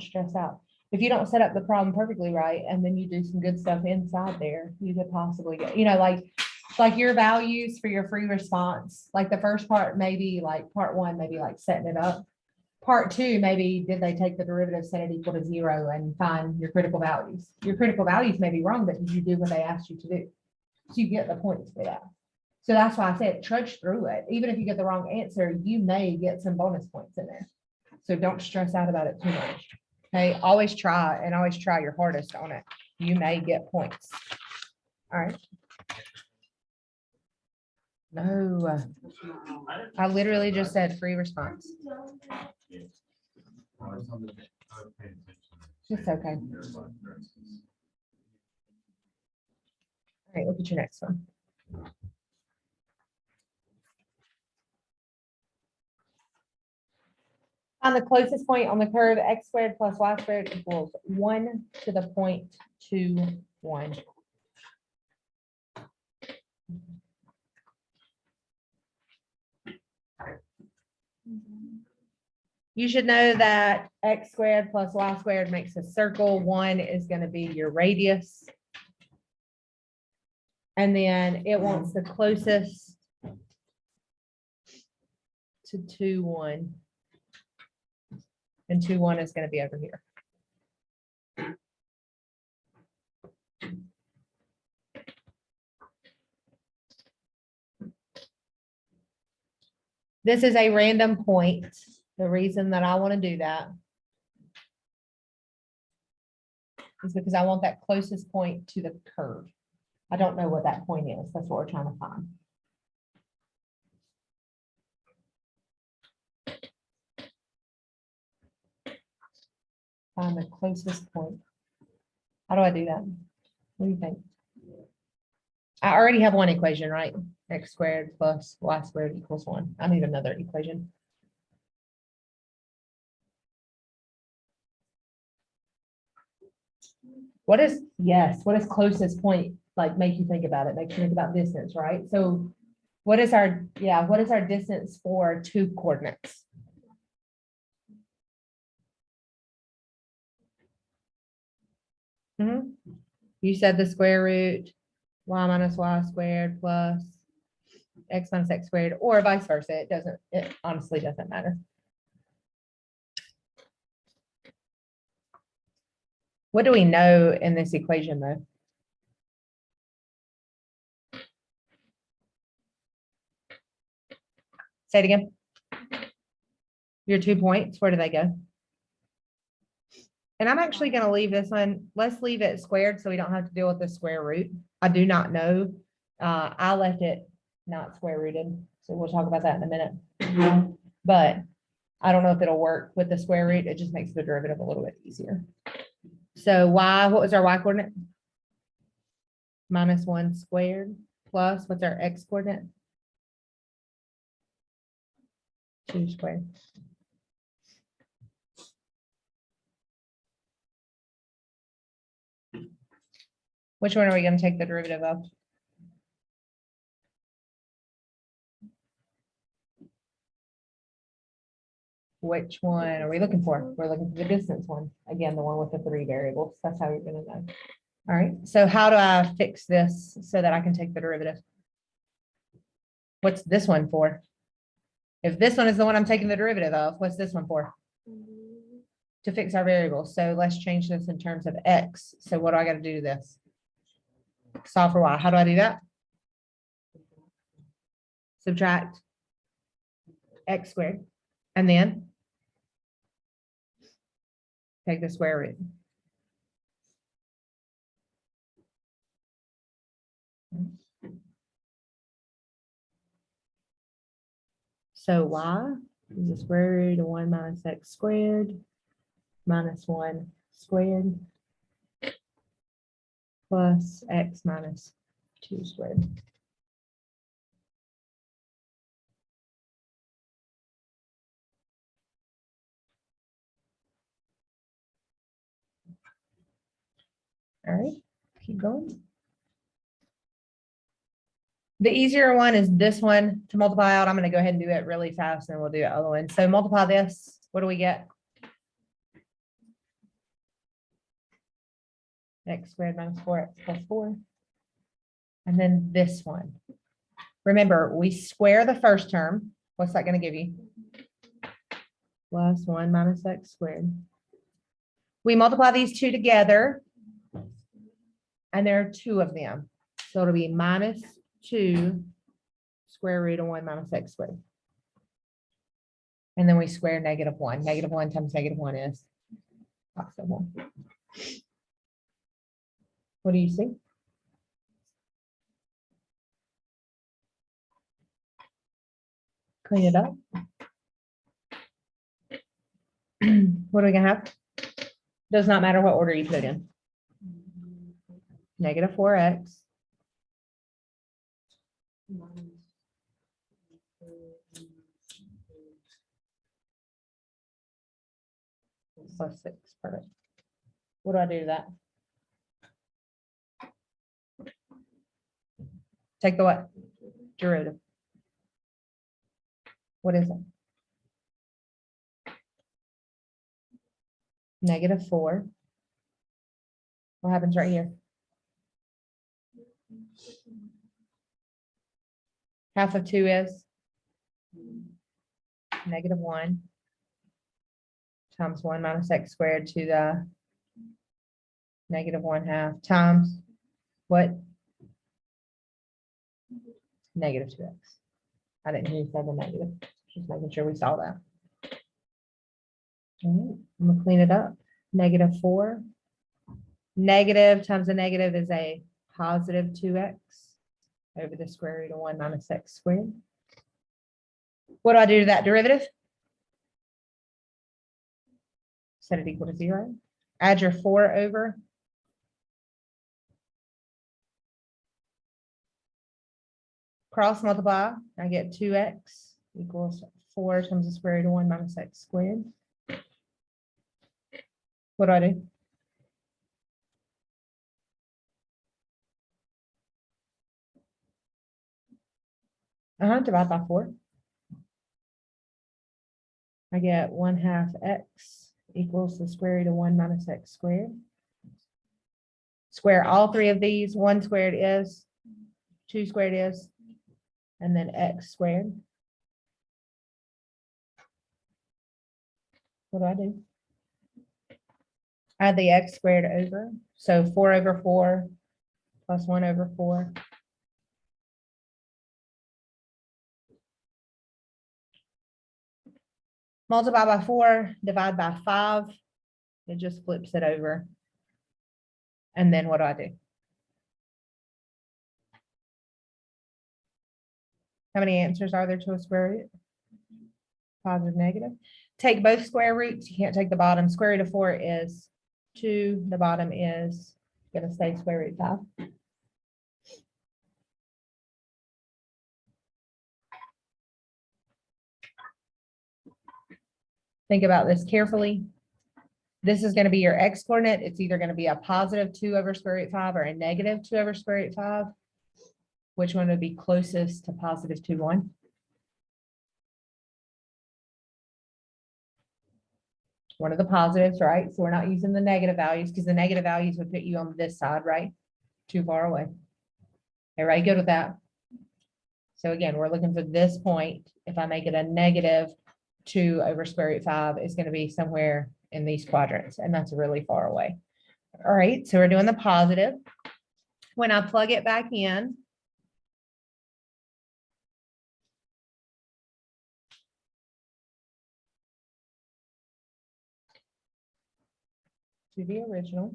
stress out. If you don't set up the problem perfectly right, and then you do some good stuff inside there, you could possibly get, like your values for your free response, like the first part, maybe like part one, maybe like setting it up. Part two, maybe did they take the derivative, set it equal to 0 and find your critical values? Your critical values may be wrong, but did you do what they asked you to do? So you get the points for that. So that's why I said trudge through it. Even if you get the wrong answer, you may get some bonus points in there. So don't stress out about it too much. Okay, always try and always try your hardest on it. You may get points. All right. No, I literally just said free response. It's okay. All right, look at your next one. On the closest point on the curve, x squared plus y squared equals 1 to the point 2, 1. You should know that x squared plus y squared makes a circle. 1 is going to be your radius. And then it wants the closest to 2, 1. And 2, 1 is going to be over here. This is a random point. The reason that I want to do that is because I want that closest point to the curve. I don't know what that point is. That's what we're trying to find. Find the closest point. How do I do that? What do you think? I already have one equation, right? X squared plus y squared equals 1. I need another equation. What is closest point like make you think about it? Makes you think about distance, right? So what is our distance for 2 coordinates? You said the square root y minus y squared plus x minus x squared, or vice versa. It honestly doesn't matter. What do we know in this equation though? Say it again. Your 2 points, where do they go? And I'm actually going to leave this one. Let's leave it squared so we don't have to deal with the square root. I do not know. I left it not square rooted. So we'll talk about that in a minute. But I don't know if it'll work with the square root. It just makes the derivative a little bit easier. So y, what was our y coordinate? Minus 1 squared plus what's our x coordinate? 2 squared. Which one are we going to take the derivative of? Which one are we looking for? We're looking for the distance one. Again, the one with the 3 variables. That's how you're going to know. All right. So how do I fix this so that I can take the derivative? What's this one for? If this one is the one I'm taking the derivative of, what's this one for? To fix our variables. So let's change this in terms of x. So what do I got to do to this? Solve for y. How do I do that? Subtract x squared. And then Take the square root. So y is the square root of 1 minus x squared minus 1 squared plus x minus 2 squared. All right, keep going. The easier one is this one to multiply out. I'm going to go ahead and do it really fast and we'll do the other one. So multiply this. What do we get? X squared minus 4x plus 4. And then this one. Remember, we square the first term. What's that going to give you? Plus 1 minus x squared. We multiply these two together. And there are two of them. So it'll be minus 2 square root of 1 minus x squared. And then we square negative 1. Negative 1 times negative 1 is positive 1. What do you see? Clean it up. What are we gonna have? Does not matter what order you put it in. Negative 4x plus 6. Perfect. What do I do to that? Take the what? Derivative. What is it? Negative 4. What happens right here? Half of 2 is negative 1 times 1 minus x squared to the negative 1/2 times what? Negative 2x. I didn't hear you say the negative. Just making sure we saw that. All right, I'm gonna clean it up. Negative 4. Negative times a negative is a positive 2x over the square root of 1 minus x squared. What do I do to that derivative? Set it equal to 0. Add your 4 over. Cross multiply. I get 2x equals 4 times the square root of 1 minus x squared. What do I do? Divide by 4. I get 1/2 x equals the square root of 1 minus x squared. Square all three of these. 1 squared is, 2 squared is, and then x squared. What do I do? Add the x squared over. So 4 over 4 plus 1 over 4. Multiply by 4, divide by 5. It just flips it over. And then what do I do? How many answers are there to a square root? Positive, negative. Take both square roots. You can't take the bottom. Square root of 4 is 2. The bottom is going to stay square root 5. Think about this carefully. This is going to be your x coordinate. It's either going to be a positive 2 over square root 5 or a negative 2 over square root 5. Which one would be closest to positive 2, 1? One of the positives, right? So we're not using the negative values because the negative values would put you on this side, right? Too far away. Everybody good with that? So again, we're looking for this point. If I make it a negative 2 over square root 5, it's going to be somewhere in these quadrants, and that's really far away. All right, so we're doing the positive. When I plug it back in, to the original.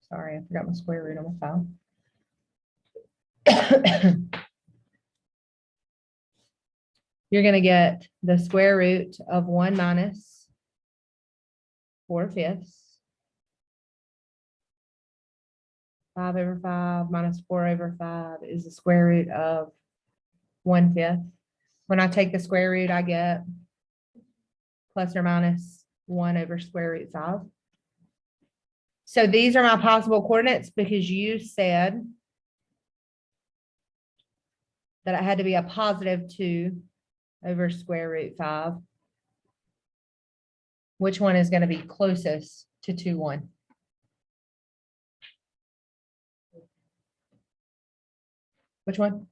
Sorry, I forgot my square root on my file. You're gonna get the square root of 1 minus 4/5. 5/5 minus 4/5 is the square root of 1/5. When I take the square root, I get plus or minus 1/√5. So these are my possible coordinates because you said that it had to be a positive 2/√5. Which one is going to be closest to 2, 1? Which one?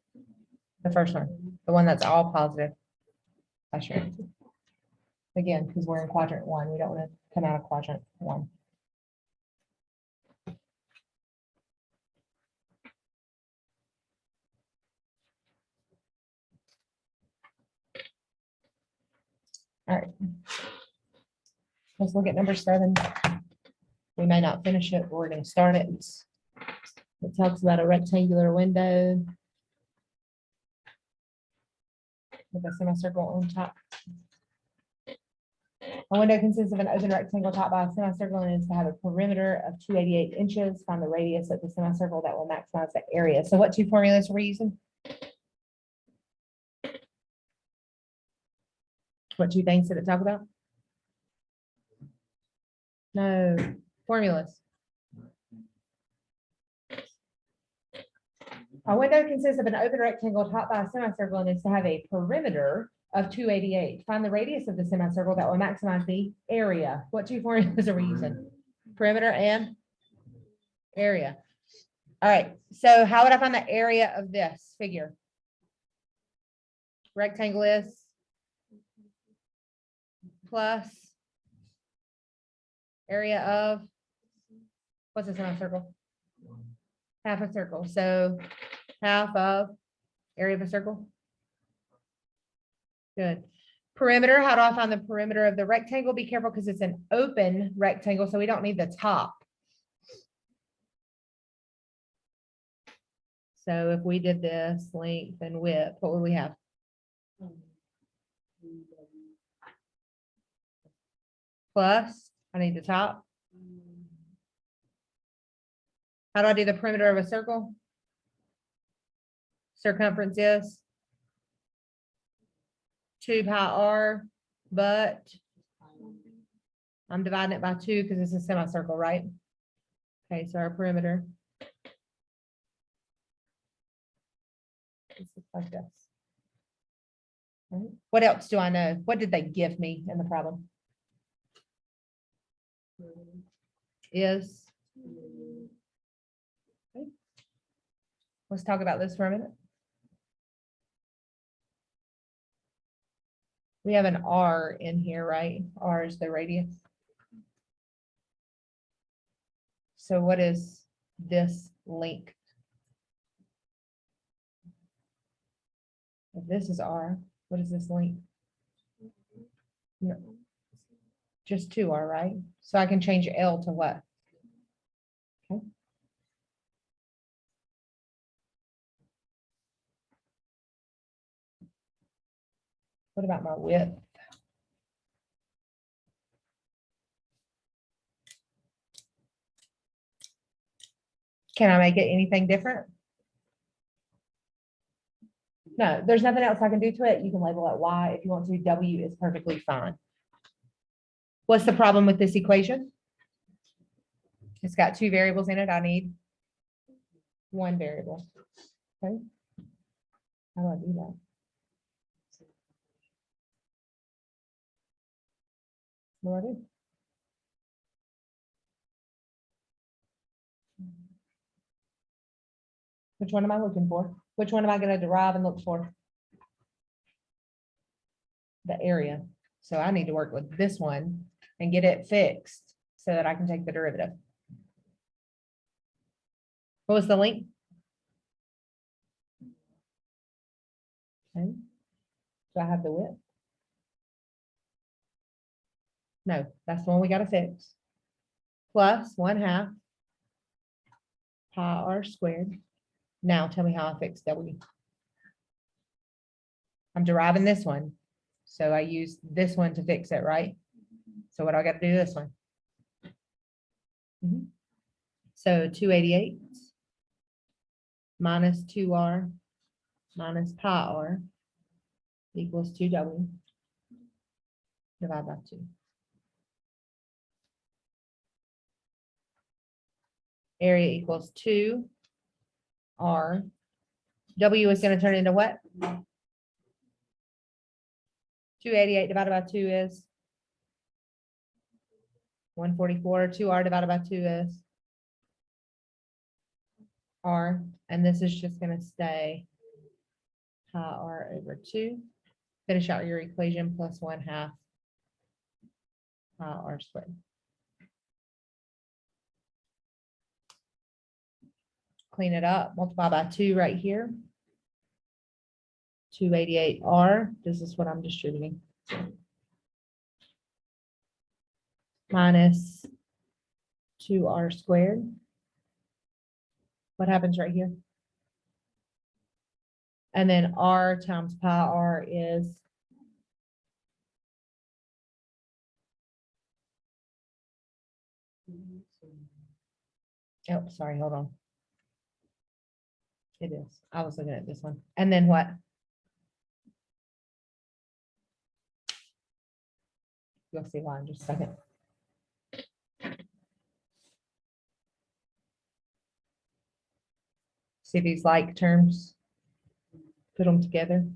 The first one, the one that's all positive. That's your answer. Again, because we're in quadrant 1, we don't want to come out of quadrant 1. All right. Let's look at number 7. We may not finish it, but we're going to start it. It talks about a rectangular window with a semicircle on top. A window consists of an open rectangle topped by a semicircle and is to have a perimeter of 288 inches. Find the radius of the semicircle that will maximize the area. So what two formulas are we using? What two things did it talk about? No, formulas. A window consists of an open rectangle topped by a semicircle and is to have a perimeter of 288. Find the radius of the semicircle that will maximize the area. What two formulas are we using? Perimeter and area. All right, so how would I find the area of this figure? Rectangle is plus area of, what's a semicircle? Half a circle. So half of area of a circle. Good. Perimeter, how do I find the perimeter of the rectangle? Be careful because it's an open rectangle, so we don't need the top. So if we did this length and width, what would we have? Plus, I need the top. How do I do the perimeter of a circle? Circumference is 2 pi r, but I'm dividing it by 2 because it's a semicircle, right? Okay, so our perimeter. This looks like this. Right. What else do I know? What did they give me in the problem? Is. Okay. Let's talk about this for a minute. We have an R in here, right? R is the radius. So what is this length? If this is R, what is this length? No. Just 2R, right? So I can change L to what? Okay. What about my width? Can I make it anything different? No, there's nothing else I can do to it. You can label it Y if you want to. W is perfectly fine. What's the problem with this equation? It's got 2 variables in it. I need 1 variable. Okay. How do I do that? What do I do? Which one am I looking for? Which one am I going to derive and look for? The area. So I need to work with this one and get it fixed so that I can take the derivative. What was the length? Okay. Do I have the width? No, that's the one we got to fix. plus 1/2 pi r squared. Now tell me how I fix W. I'm deriving this one. So I use this one to fix it, right? So what do I got to do this one? Mhm. So 288 minus 2r minus pi r equals 2w. Divide by 2. Area equals 2r. W is going to turn into what? 288 divided by 2 is 144. 2r divided by 2 is r. And this is just going to stay pi r over 2. Finish out your equation plus 1/2 pi r squared. Clean it up, multiply by 2 right here. 288r, this is what I'm distributing. Minus 2r squared. What happens right here? And then r times pi r is oh, sorry, hold on. It is. I was looking at this one. And then what? You'll see why in just a second. See these like terms? Put them together.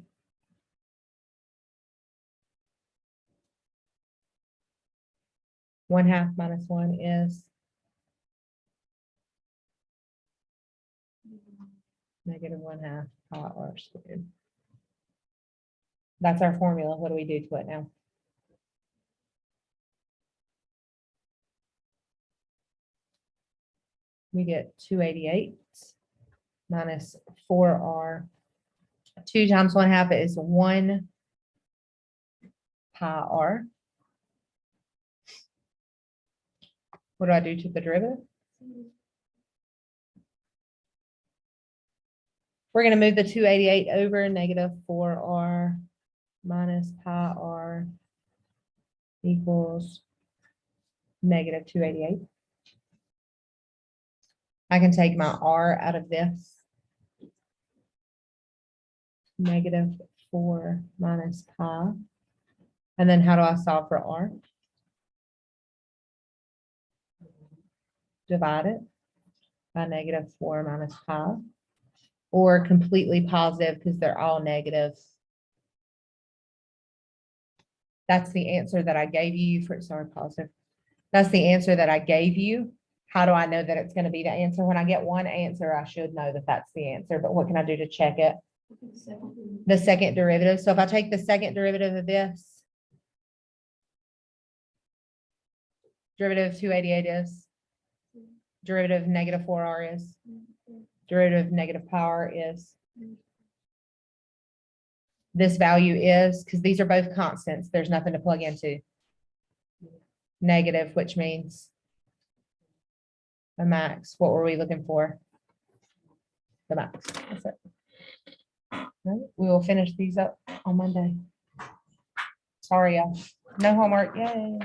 (1/2 minus 1 is negative 1/2 pi r squared. That's our formula. What do we do to it now? We get 288 minus 4r. 2 times 1/2 is 1 pi r. What do I do to the derivative? We're going to move the 288 over, negative 4r minus pi r equals negative 288. I can take my r out of this. Negative 4 minus pi. And then how do I solve for r? Divide it by negative 4 minus pi. Or completely positive because they're all negative. That's the answer that I gave you for, sorry, positive. That's the answer that I gave you. How do I know that it's going to be the answer? When I get one answer, I should know that that's the answer, but what can I do to check it? The second derivative. So if I take the second derivative of this, derivative of 288 is, derivative of negative 4r is, derivative of negative power is. This value is, because these are both constants, there's nothing to plug into. Negative, which means a max. What were we looking for? The max. That's it. All right, we will finish these up on Monday. Sorry, y'all. No homework. Yay.